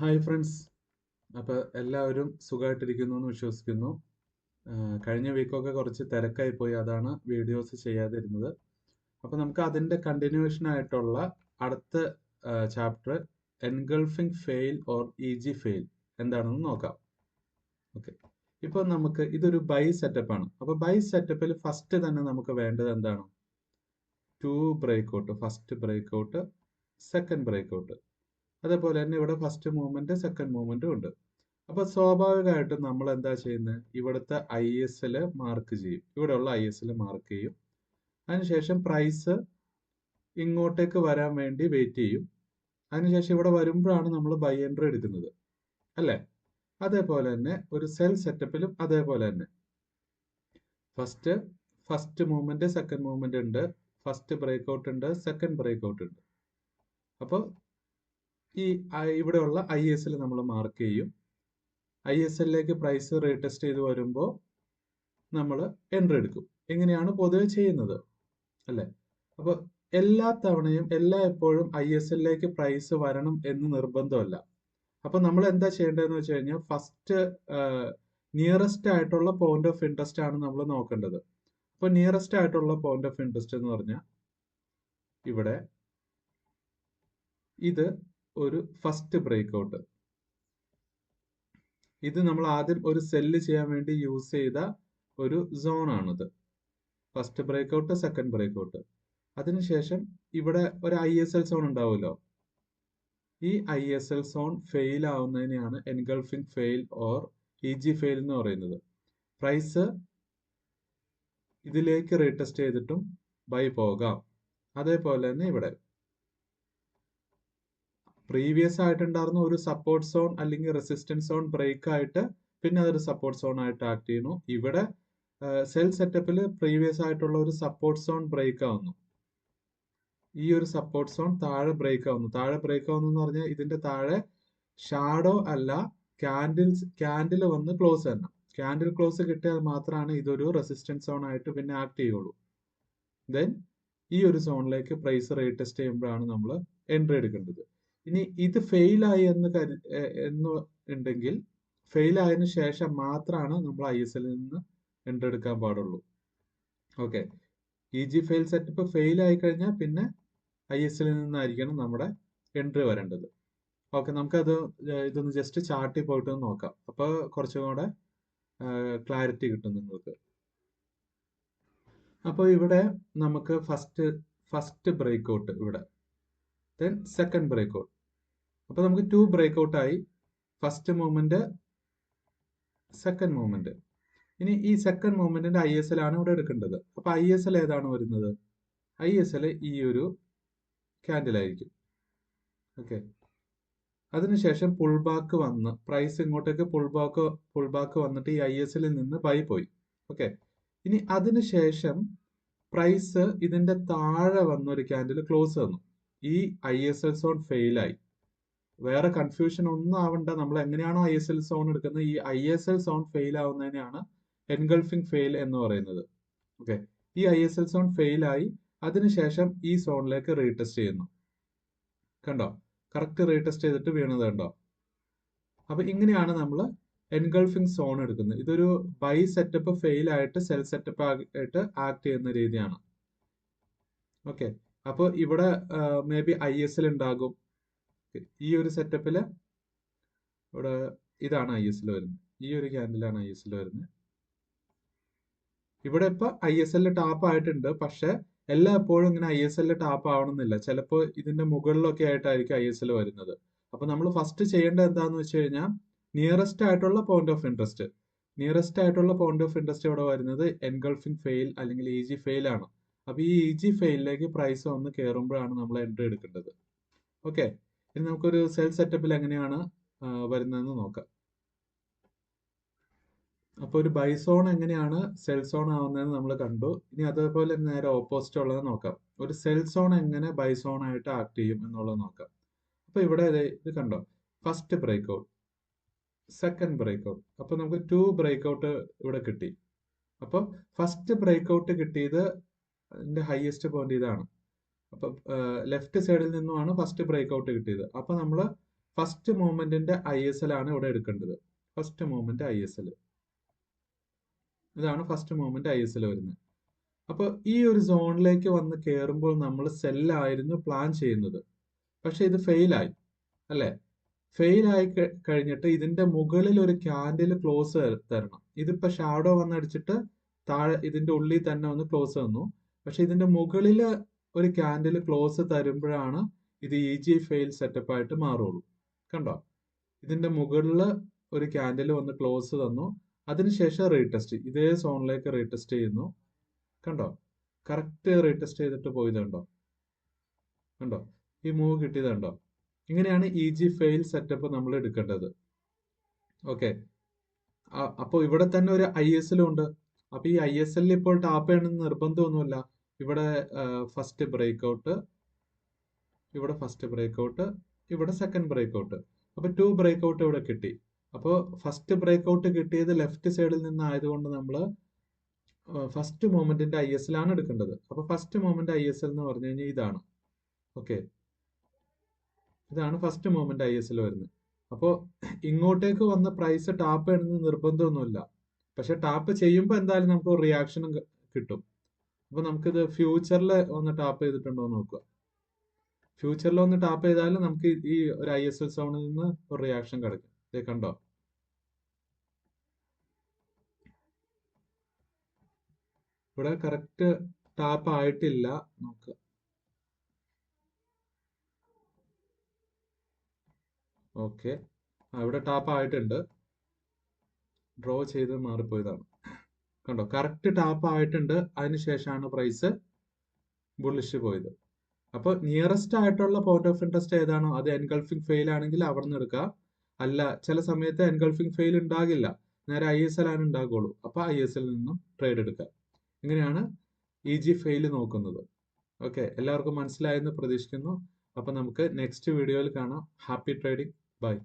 Hi friends. അപ്പോൾ എല്ലാവരും സുഖമായിട്ടിരിക്കുന്നു എന്ന് വിശ്വസിക്കുന്നു. കഴിഞ്ഞ വീക്കൊക്കെ കുറച്ച് തിരക്കായി പോയി, അതാണ് വീഡിയോസ് ചെയ്യാതിരുന്നത്. അപ്പോൾ നമുക്ക് അതിൻ്റെ കണ്ടിന്യൂവേഷൻ ആയിട്ടുള്ള അടുത്ത chapter engulfing fail or EG fail എന്താണെന്ന് നോക്കാം. ഓക്കെ, ഇപ്പോൾ നമുക്ക് ഇതൊരു ബൈ സെറ്റപ്പ് ആണ്. അപ്പോൾ ബൈ സെറ്റപ്പിൽ ഫസ്റ്റ് തന്നെ നമുക്ക് വേണ്ടത് എന്താണ്? Two break out, first break out, second break out. അതേപോലെ തന്നെ ഇവിടെ ഫസ്റ്റ് മൂവ്മെന്റ് സെക്കൻഡ് മൂവ്മെന്റും ഉണ്ട്. അപ്പൊ സ്വാഭാവികമായിട്ടും നമ്മൾ എന്താ ചെയ്യുന്നത്? ഇവിടുത്തെ ഐ എസ് എൽ മാർക്ക് ചെയ്യും, ഇവിടെയുള്ള ഐ എസ് എൽ മാർക്ക് ചെയ്യും. അതിനുശേഷം പ്രൈസ് ഇങ്ങോട്ടേക്ക് വരാൻ വേണ്ടി വെയിറ്റ് ചെയ്യും. അതിനുശേഷം ഇവിടെ വരുമ്പോഴാണ് നമ്മൾ ബൈ എൻട്രി എടുക്കുന്നത്, അല്ലേ? അതേപോലെ തന്നെ ഒരു സെൽ സെറ്റപ്പിലും അതേപോലെ തന്നെ ഫസ്റ്റ് മൂവ്മെന്റ് സെക്കൻഡ് മൂവ്മെന്റ് ഉണ്ട്, ഫസ്റ്റ് ബ്രേക്ക് ഔട്ട് ഉണ്ട്, സെക്കൻഡ് ബ്രേക്ക് ഔട്ട് ഉണ്ട്. അപ്പോൾ ഈ ഇവിടെയുള്ള ഐ എസ് എൽ നമ്മൾ മാർക്ക് ചെയ്യും. ഐ എസ് എല്ലിലേക്ക് പ്രൈസ് റീടെസ്റ്റ് ചെയ്ത് വരുമ്പോൾ നമ്മൾ എൻട്രി എടുക്കും. എങ്ങനെയാണ് പൊതുവെ ചെയ്യുന്നത്, അല്ലേ? അപ്പോൾ എല്ലാ തവണയും എപ്പോഴും ഐ എസ് എല്ലിലേക്ക് പ്രൈസ് വരണം എന്ന് നിർബന്ധമല്ല. അപ്പൊ നമ്മൾ എന്താ ചെയ്യേണ്ടതെന്ന് വെച്ച് കഴിഞ്ഞാൽ ഫസ്റ്റ് നിയറസ്റ്റ് ആയിട്ടുള്ള പോയിന്റ് ഓഫ് ഇൻട്രസ്റ്റ് ആണ് നമ്മൾ നോക്കേണ്ടത്. അപ്പൊ നിയറസ്റ്റ് ആയിട്ടുള്ള പോയിന്റ് ഓഫ് ഇൻട്രസ്റ്റ് എന്ന് പറഞ്ഞാൽ ഇവിടെ ഇത് ഒരു ഫസ്റ്റ് ബ്രേക്ക് ഔട്ട്. ഇത് നമ്മൾ ആദ്യം ഒരു സെല്ല് ചെയ്യാൻ വേണ്ടി യൂസ് ചെയ്ത ഒരു സോൺ ആണിത്. First break out, second break out. അതിനുശേഷം ഇവിടെ ഒരു ഐ എസ് എൽ സോൺ ഉണ്ടാവുമല്ലോ. ഈ I S L zone fail ആവുന്നതിനെയാണ് engulfing fail or EG fail എന്ന് പറയുന്നത്. പ്രൈസ് ഇതിലേക്ക് റീടെസ്റ്റ് ചെയ്തിട്ടും ബൈ പോകാം. അതേപോലെ തന്നെ ഇവിടെ പ്രീവിയസ് ആയിട്ടുണ്ടായിരുന്ന ഒരു സപ്പോർട്ട് സോൺ അല്ലെങ്കിൽ റെസിസ്റ്റൻസ് സോൺ ബ്രേക്ക് ആയിട്ട് പിന്നെ അതൊരു സപ്പോർട്ട് സോൺ ആയിട്ട് ആക്ട് ചെയ്യുന്നു. ഇവിടെ സെൽ സെറ്റപ്പിൽ പ്രീവിയസ് ആയിട്ടുള്ള ഒരു സപ്പോർട്ട് സോൺ ബ്രേക്ക് ആവുന്നു. ഈ ഒരു സപ്പോർട്ട് സോൺ താഴെ ബ്രേക്ക് ആവുന്നു. താഴെ ബ്രേക്ക് ആവുന്നു എന്ന് പറഞ്ഞാൽ ഇതിന്റെ താഴെ ഷാഡോ അല്ല, ക്യാൻഡിൽ വന്ന് ക്ലോസ് തന്നെ. ക്യാൻഡിൽ ക്ലോസ് കിട്ടിയാൽ മാത്രമാണ് ഇതൊരു റെസിസ്റ്റൻസ് സോൺ ആയിട്ട് പിന്നെ ആക്ട് ചെയ്യുള്ളൂ. ദെൻ ഈ ഒരു സോണിലേക്ക് പ്രൈസ് റീടെസ്റ്റ് ചെയ്യുമ്പോഴാണ് നമ്മൾ എൻട്രി എടുക്കേണ്ടത്. ഇനി ഇത് ഫെയിൽ ആയി എന്ന് ഉണ്ടെങ്കിൽ ഫെയിൽ ആയതിനു ശേഷം മാത്രമാണ് നമ്മൾ ഐ എസ് എല്ലിൽ നിന്ന് എൻട്രി എടുക്കാൻ പാടുള്ളൂ. Okay, E G fail setup fail ആയി കഴിഞ്ഞാൽ പിന്നെ ഐ എസ് എല്ലിൽ നിന്നായിരിക്കണം നമ്മുടെ എൻട്രി വരേണ്ടത്. ഓക്കെ, നമുക്കത് ഇതൊന്ന് ജസ്റ്റ് ചാർട്ടിൽ പോയിട്ട് നോക്കാം. അപ്പോൾ കുറച്ചും കൂടെ ക്ലാരിറ്റി കിട്ടും നിങ്ങൾക്ക്. അപ്പോൾ ഇവിടെ നമുക്ക് ഫസ്റ്റ് ബ്രേക്ക് ഔട്ട് ഇവിടെ, ദെൻ സെക്കൻഡ് ബ്രേക്ക് ഔട്ട്. അപ്പോൾ നമുക്ക് ടു ബ്രേക്ക് ഔട്ട് ആയി, ഫസ്റ്റ് മൂവ്മെന്റ് സെക്കൻഡ് മൂവ്മെന്റ്. ഇനി ഈ സെക്കൻഡ് മൂവ്മെന്റിന്റെ ഐ എസ് എൽ ആണ് ഇവിടെ എടുക്കേണ്ടത്. അപ്പൊ ഐ എസ് എൽ ഏതാണ് വരുന്നത്? ഐ എസ് എൽ ഈ ഒരു ക്യാൻഡിൽ ആയിരിക്കും. ഓക്കെ, അതിനുശേഷം പുൾ ബാക്ക് വന്ന് പ്രൈസ് ഇങ്ങോട്ടേക്ക് പുൾ ബാക്ക് വന്നിട്ട് ഈ ഐ എസ് എല്ലിൽ നിന്ന് ബൈ പോയി. ഓക്കെ, ഇനി അതിനുശേഷം പ്രൈസ് ഇതിന്റെ താഴെ വന്ന ഒരു ക്യാൻഡിൽ ക്ലോസ് വന്നു. ഈ ഐ എസ് എൽ സോൺ ഫെയിലായി. വേറെ കൺഫ്യൂഷൻ ഒന്നും ആവണ്ട, നമ്മൾ എങ്ങനെയാണോ ഐ എസ് എൽ സോൺ എടുക്കുന്നത്, ഈ I S L zone fail ആവുന്നതിനെയാണ് എൻഗൾഫിംഗ് ഫെയിൽ എന്ന് പറയുന്നത്. ഓക്കെ, ഈ ഐ എസ് എൽ സോൺ ഫെയിലായി, അതിനുശേഷം ഈ സോണിലേക്ക് റീടെസ്റ്റ് ചെയ്യുന്നു. കണ്ടോ, കറക്റ്റ് റീടെസ്റ്റ് ചെയ്തിട്ട് വീണത് കണ്ടോ? അപ്പൊ ഇങ്ങനെയാണ് നമ്മൾ എൻഗൾഫിംഗ് സോൺ എടുക്കുന്നത്. ഇതൊരു ബൈ സെറ്റപ്പ് ഫെയിൽ ആയിട്ട് സെൽ സെറ്റപ്പ് ആയിട്ട് ആക്ട് ചെയ്യുന്ന രീതിയാണ്. ഓക്കെ, അപ്പോൾ ഇവിടെ may be I S L ഉണ്ടാകും. ഈ ഒരു സെറ്റപ്പില് ഇവിടെ ഇതാണ് ഐ എസ് എൽ വരുന്നത്. ഈ ഒരു ക്യാൻഡിലാണ് ഐ എസ് എൽ വരുന്നത്. ഇവിടെ ഇപ്പൊ ഐ എസ് എൽ ടാപ്പ് ആയിട്ടുണ്ട്, പക്ഷെ എപ്പോഴും ഇങ്ങനെ ഐ എസ് എൽ ടാപ്പ് ആവണമെന്നില്ല. ചിലപ്പോൾ ഇതിന്റെ മുകളിലൊക്കെ ആയിട്ടായിരിക്കും ഐ എസ് എൽ വരുന്നത്. അപ്പൊ നമ്മൾ ഫസ്റ്റ് ചെയ്യേണ്ടത് എന്താന്ന് വെച്ച് കഴിഞ്ഞാൽ നിയറസ്റ്റ് ആയിട്ടുള്ള പോയിന്റ് ഓഫ് ഇൻട്രസ്റ്റ്. നിയറസ്റ്റ് ആയിട്ടുള്ള പോയിന്റ് ഓഫ് ഇൻട്രസ്റ്റ് ഇവിടെ വരുന്നത് എൻഗൾഫിംഗ് ഫെയിൽ അല്ലെങ്കിൽ ഇ ജി ഫെയിൽ ആണ്. അപ്പൊ ഈ ഇ ജി ഫെയിലിലേക്ക് പ്രൈസ് വന്ന് കയറുമ്പോഴാണ് നമ്മൾ എൻട്രി എടുക്കേണ്ടത്. ഓക്കെ, ഇനി നമുക്കൊരു സെൽ സെറ്റപ്പിൽ എങ്ങനെയാണ് വരുന്നതെന്ന് നോക്കാം. അപ്പോൾ ഒരു ബൈ സോൺ എങ്ങനെയാണ് സെൽ സോൺ ആവുന്നതെന്ന് നമ്മൾ കണ്ടു. ഇനി അതേപോലെ നേരെ ഓപ്പോസിറ്റ് ഉള്ളത് നോക്കാം. ഒരു സെൽ സോൺ എങ്ങനെ ബൈ സോൺ ആയിട്ട് ആക്ട് ചെയ്യും എന്നുള്ളത് നോക്കാം. അപ്പൊ ഇവിടെ ഇത് കണ്ടോ, first break out, second break out. അപ്പൊ നമുക്ക് ടു ബ്രേക്ക് ഔട്ട് ഇവിടെ കിട്ടി. അപ്പൊ ഫസ്റ്റ് ബ്രേക്ക് ഔട്ട് കിട്ടിയത് അതിന്റെ ഹയസ്റ്റ് പോയിന്റ് ഇതാണ്. അപ്പൊ ലെഫ്റ്റ് സൈഡിൽ നിന്നുമാണ് ഫസ്റ്റ് ബ്രേക്ക് ഔട്ട് കിട്ടിയത്. അപ്പൊ നമ്മൾ ഫസ്റ്റ് മൂവ്മെന്റിന്റെ ISL ആണ് ഇവിടെ എടുക്കേണ്ടത്. ഫസ്റ്റ് മൂവ്മെന്റ് ISL, ഇതാണ് ഫസ്റ്റ് മൂവ്മെന്റ് ISL വരുന്നത്. അപ്പോൾ ഈ ഒരു സോണിലേക്ക് വന്ന് കയറുമ്പോൾ നമ്മൾ സെല്ലായിരുന്നു പ്ലാൻ ചെയ്യുന്നത്, പക്ഷെ ഇത് ഫെയിലായി അല്ലേ? ഫെയിലായി കഴിഞ്ഞിട്ട് ഇതിന്റെ മുകളിൽ ഒരു ക്യാൻഡിൽ ക്ലോസ് തരണം. ഇതിപ്പോ ഷാഡോ വന്നടിച്ചിട്ട് താഴെ ഇതിന്റെ ഉള്ളിൽ തന്നെ ഒന്ന് ക്ലോസ് തന്നു, പക്ഷെ ഇതിന്റെ മുകളിൽ ഒരു ക്യാൻഡിൽ ക്ലോസ് തരുമ്പോഴാണ് ഇത് EG ഫെയിൽ സെറ്റപ്പ് ആയിട്ട് മാറുള്ളൂ. കണ്ടോ? ഇതിന്റെ മുകളിൽ ഒരു ക്യാൻഡിൽ വന്ന് ക്ലോസ് തന്നു, അതിനുശേഷം റീടെസ്റ്റ്, ഇതേ സോണിലേക്ക് റീടെസ്റ്റ് ചെയ്യുന്നു. കണ്ടോ? കറക്റ്റ് റീടെസ്റ്റ് ചെയ്തിട്ട് പോയതുണ്ടോ? കണ്ടോ? ഈ മൂവ് കിട്ടിയതുണ്ടോ? ഇങ്ങനെയാണ് EG ഫെയിൽ സെറ്റപ്പ് നമ്മൾ എടുക്കേണ്ടത്. ഓക്കെ, അപ്പോൾ ഇവിടെ തന്നെ ഒരു ISL ഉണ്ട്. അപ്പൊ ഈ ISL ഇപ്പോൾ ടാപ്പ് ചെയ്യണമെന്ന് നിർബന്ധമൊന്നുമില്ല. ഇവിടെ ഫസ്റ്റ് ബ്രേക്ക്ഔട്ട്, ഇവിടെ ഫസ്റ്റ് ബ്രേക്ക്ഔട്ട്, ഇവിടെ സെക്കൻഡ് ബ്രേക്ക്ഔട്ട്. അപ്പൊ 2 ബ്രേക്ക്ഔട്ട് ഇവിടെ കിട്ടി. അപ്പോൾ ഫസ്റ്റ് ബ്രേക്ക്ഔട്ട് കിട്ടിയത് ലെഫ്റ്റ് സൈഡിൽ നിന്നായതുകൊണ്ട് നമ്മൾ ഫസ്റ്റ് മൂവ്മെന്റിന്റെ ISL ആണ് എടുക്കേണ്ടത്. അപ്പൊ ഫസ്റ്റ് മൂവ്മെന്റ് ISL എന്ന് പറഞ്ഞു കഴിഞ്ഞാൽ ഇതാണ്. ഓക്കെ, ഇതാണ് ഫസ്റ്റ് മൂവ്മെന്റ് ISL വരുന്നത്. അപ്പോൾ ഇങ്ങോട്ടേക്ക് വന്ന പ്രൈസ് ടാപ്പ് ചെയ്യണമെന്ന് നിർബന്ധമൊന്നുമില്ല, പക്ഷെ ടാപ്പ് ചെയ്യുമ്പോൾ എന്തായാലും നമുക്ക് ഒരു റിയാക്ഷനും കിട്ടും. അപ്പൊ നമുക്കിത് ഫ്യൂച്ചറിൽ ഒന്ന് ടാപ്പ് ചെയ്തിട്ടുണ്ടോ എന്ന് നോക്കുക. ഫ്യൂച്ചറിൽ ഒന്ന് ടാപ്പ് ചെയ്താൽ നമുക്ക് ഈ ഒരു ISL സോണിൽ നിന്ന് ഒരു റിയാക്ഷൻ കിടക്കും. ഇത് കണ്ടോ? ഇവിടെ കറക്റ്റ് ടാപ്പ് ആയിട്ടില്ല, നോക്കുക. ഓക്കെ, ഇവിടെ ടാപ്പ് ആയിട്ടുണ്ട്, ഡ്രോ ചെയ്ത് മാറിപ്പോയതാണ്. കണ്ടോ? കറക്റ്റ് ടാപ്പ് ആയിട്ടുണ്ട്, അതിനുശേഷമാണ് പ്രൈസ് ബുള്ളിഷ് പോയത്. അപ്പോൾ നിയറസ്റ്റ് ആയിട്ടുള്ള പോയിന്റ് ഓഫ് ഇൻട്രസ്റ്റ് ഏതാണോ അത് എൻഗൾഫിംഗ് ഫെയിൽ ആണെങ്കിൽ അവിടെ നിന്ന് എടുക്കുക. അല്ല, ചില സമയത്ത് എൻഗൾഫിംഗ് ഫെയിൽ ഉണ്ടാകില്ല, നേരെ ISL ആണ് ഉണ്ടാകുള്ളൂ. അപ്പോൾ ISL നിന്നും ട്രേഡ് എടുക്കുക. ഇങ്ങനെയാണ് EG ഫെയിൽ നോക്കുന്നത്. ഓക്കെ, എല്ലാവർക്കും മനസ്സിലായെന്ന് പ്രതീക്ഷിക്കുന്നു. അപ്പോൾ നമുക്ക് നെക്സ്റ്റ് വീഡിയോയിൽ കാണാം. Happy trading. ബൈ.